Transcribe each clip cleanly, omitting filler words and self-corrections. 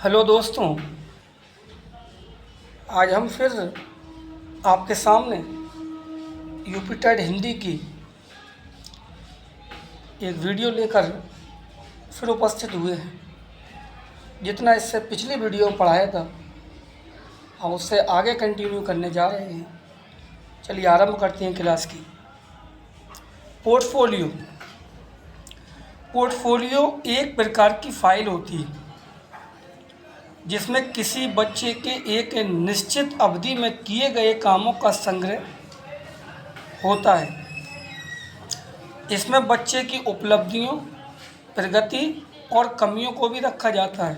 Hello दोस्तों, आज हम फिर आपके सामने यूपी टेट हिंदी की एक वीडियो लेकर फिर उपस्थित हुए हैं। जितना इससे पिछली वीडियो में पढ़ाया था हम उससे आगे कंटिन्यू करने जा रहे हैं। चलिए आरंभ करते हैं क्लास की। पोर्टफोलियो पोर्टफोलियो एक प्रकार की फाइल होती है जिसमें किसी बच्चे के एक निश्चित अवधि में किए गए कामों का संग्रह होता है। इसमें बच्चे की उपलब्धियों, प्रगति और कमियों को भी रखा जाता है।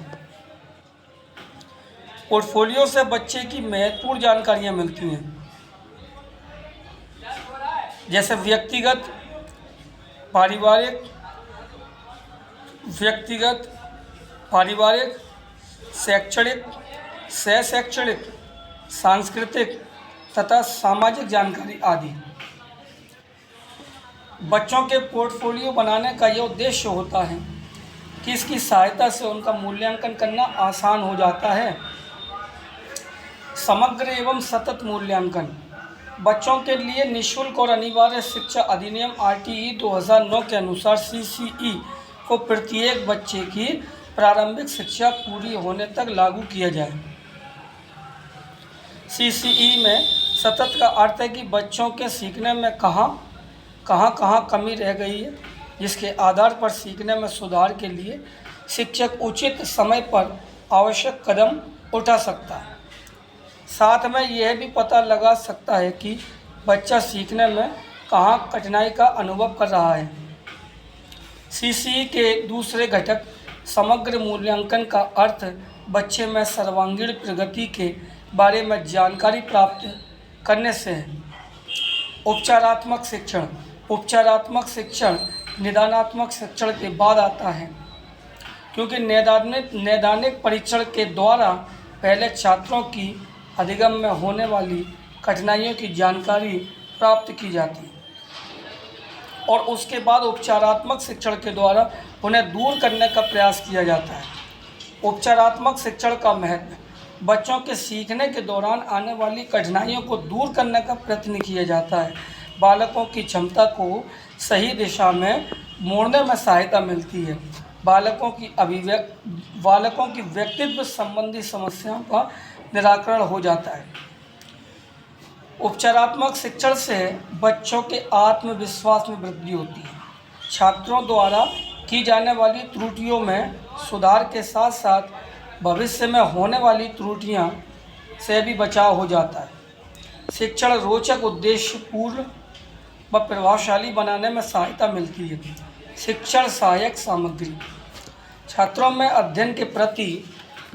पोर्टफोलियो से बच्चे की महत्वपूर्ण जानकारियां मिलती हैं, जैसे पारिवारिक, शैक्षणिक, सह शैक्षणिक, सांस्कृतिक तथा सामाजिक जानकारी आदि। बच्चों के पोर्टफोलियो बनाने का यह उद्देश्य होता है कि इसकी सहायता से उनका मूल्यांकन करना आसान हो जाता है। समग्र एवं सतत मूल्यांकन बच्चों के लिए निःशुल्क और अनिवार्य शिक्षा अधिनियम RTE 2009 के अनुसार CCE को प्रत्येक बच्चे की प्रारंभिक शिक्षा पूरी होने तक लागू किया जाए। CCE में सतत का अर्थ है कि बच्चों के सीखने में कहाँ कमी रह गई है, जिसके आधार पर सीखने में सुधार के लिए शिक्षक उचित समय पर आवश्यक कदम उठा सकता है। साथ में यह भी पता लगा सकता है कि बच्चा सीखने में कहाँ कठिनाई का अनुभव कर रहा है। CCE के दूसरे घटक समग्र मूल्यांकन का अर्थ बच्चे में सर्वांगीण प्रगति के बारे में जानकारी प्राप्त करने से है। उपचारात्मक शिक्षण निदानात्मक शिक्षण के बाद आता है, क्योंकि नैदानिक परीक्षण के द्वारा पहले छात्रों की अधिगम में होने वाली कठिनाइयों की जानकारी प्राप्त की जाती है और उसके बाद उपचारात्मक शिक्षण के द्वारा उन्हें दूर करने का प्रयास किया जाता है। उपचारात्मक शिक्षण का महत्व बच्चों के सीखने के दौरान आने वाली कठिनाइयों को दूर करने का प्रयत्न किया जाता है। बालकों की क्षमता को सही दिशा में मोड़ने में सहायता मिलती है। बालकों की व्यक्तित्व संबंधी समस्याओं का निराकरण हो जाता है। उपचारात्मक शिक्षण से बच्चों के आत्मविश्वास में वृद्धि होती है। छात्रों द्वारा की जाने वाली त्रुटियों में सुधार के साथ साथ भविष्य में होने वाली त्रुटियां से भी बचाव हो जाता है। शिक्षण रोचक, उद्देश्यपूर्ण व प्रभावशाली बनाने में सहायता मिलती है। शिक्षण सहायक सामग्री छात्रों में अध्ययन के प्रति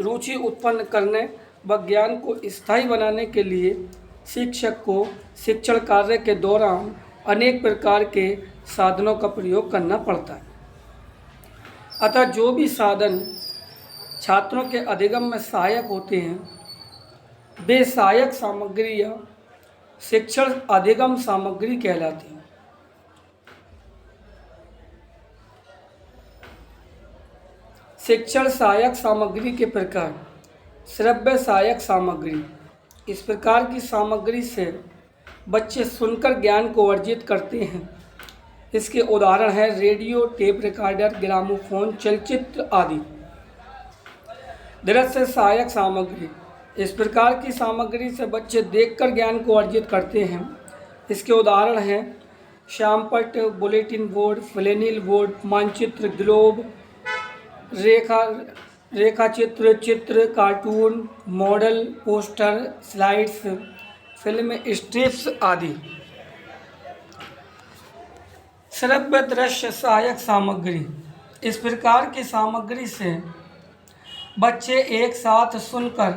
रुचि उत्पन्न करने व ज्ञान को स्थायी बनाने के लिए शिक्षक को शिक्षण कार्य के दौरान अनेक प्रकार के साधनों का प्रयोग करना पड़ता है। अतः जो भी साधन छात्रों के अधिगम में सहायक होते हैं वे सहायक सामग्री या शिक्षण अधिगम सामग्री कहलाती हैं। शिक्षण सहायक सामग्री के प्रकार। श्रव्य सहायक सामग्री इस प्रकार की सामग्री से बच्चे सुनकर ज्ञान को अर्जित करते हैं। इसके उदाहरण हैं रेडियो, टेप रिकॉर्डर, ग्रामोफोन, चलचित्र आदि। दृश्य सहायक सामग्री इस प्रकार की सामग्री से बच्चे देखकर ज्ञान को अर्जित करते हैं। इसके उदाहरण हैं श्यामपट्ट, बुलेटिन बोर्ड, फ्लैनेल बोर्ड, मानचित्र, ग्लोब, रेखाचित्र, चित्र, cartoon, model, poster, slides, film strips आदि। श्रव्य दृश्य सहायक सामग्री इस प्रकार की सामग्री से बच्चे एक साथ सुनकर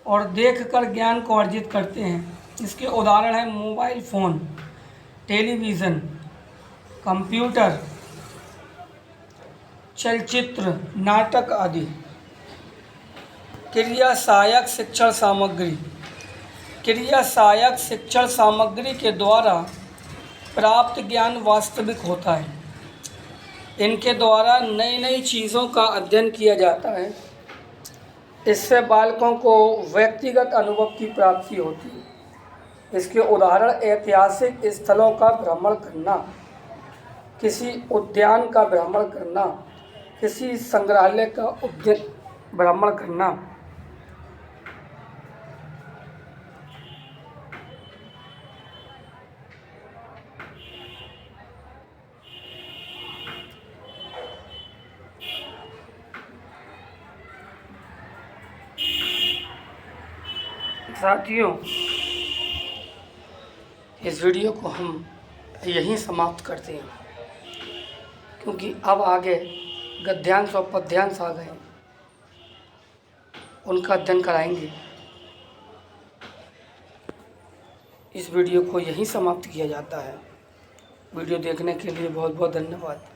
और देखकर ज्ञान को अर्जित करते हैं। इसके उदाहरण हैं मोबाइल फ़ोन, टेलीविज़न, कंप्यूटर, चलचित्र, नाटक आदि। क्रिया सहायक शिक्षण सामग्री क्रिया सहायक शिक्षण सामग्री के द्वारा प्राप्त ज्ञान वास्तविक होता है। इनके द्वारा नई नई चीज़ों का अध्ययन किया जाता है इससे बालकों को व्यक्तिगत अनुभव की प्राप्ति होती है। इसके उदाहरण ऐतिहासिक स्थलों का भ्रमण करना, किसी उद्यान का भ्रमण करना, किसी संग्रहालय का भ्रमण करना। साथियों, इस वीडियो को हम यहीं समाप्त करते हैं, क्योंकि अब आगे गद्यांश और पद्यांश आ गए, उनका अध्ययन कराएंगे। इस वीडियो को यहीं समाप्त किया जाता है। वीडियो देखने के लिए बहुत बहुत धन्यवाद।